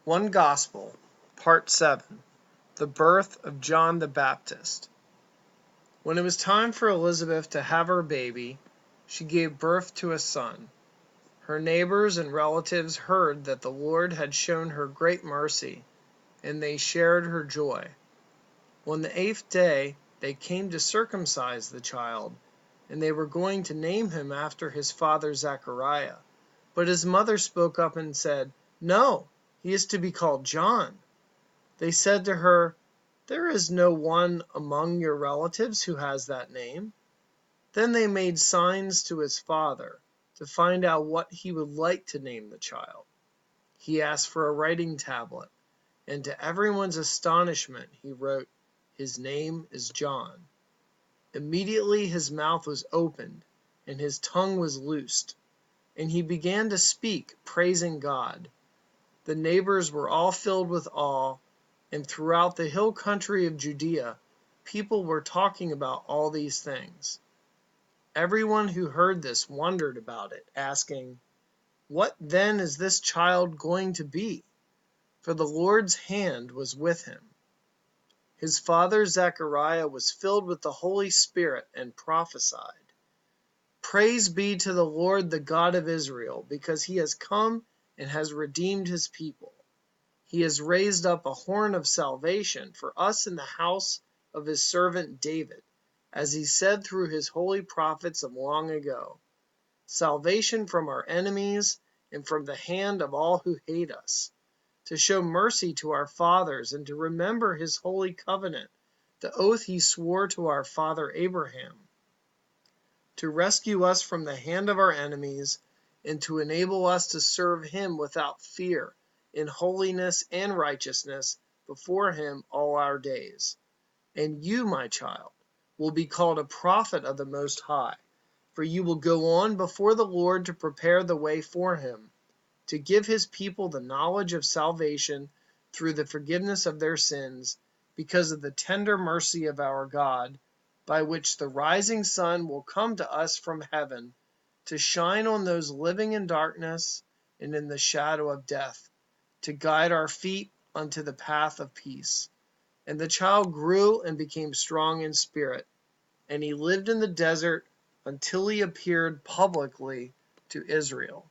One Gospel, Part 7. The Birth of John the Baptist. When it was time for Elizabeth to have her baby, she gave birth to a son. Her neighbors and relatives heard that the Lord had shown her great mercy, and they shared her joy. On the 8th day, they came to circumcise the child, and they were going to name him after his father Zechariah. But his mother spoke up and said, "No, he is to be called John." They said to her, "There is no one among your relatives who has that name." Then they made signs to his father to find out what he would like to name the child. He asked for a writing tablet, and to everyone's astonishment he wrote, "His name is John." Immediately his mouth was opened, and his tongue was loosed, and he began to speak, praising God. The neighbors were all filled with awe, and throughout the hill country of Judea, people were talking about all these things. Everyone who heard this wondered about it, asking, "What then is this child going to be?" For the Lord's hand was with him. His father Zechariah was filled with the Holy Spirit and prophesied, "Praise be to the Lord, the God of Israel, because he has come and has redeemed his people. He has raised up a horn of salvation for us in the house of his servant David, as he said through his holy prophets of long ago, salvation from our enemies and from the hand of all who hate us, to show mercy to our fathers and to remember his holy covenant, the oath he swore to our father Abraham, to rescue us from the hand of our enemies and to enable us to serve him without fear, in holiness and righteousness before him all our days. And you, my child, will be called a prophet of the Most High, for you will go on before the Lord to prepare the way for him, to give his people the knowledge of salvation through the forgiveness of their sins, because of the tender mercy of our God, by which the rising sun will come to us from heaven, to shine on those living in darkness and in the shadow of death, to guide our feet unto the path of peace." And the child grew and became strong in spirit, and he lived in the desert until he appeared publicly to Israel.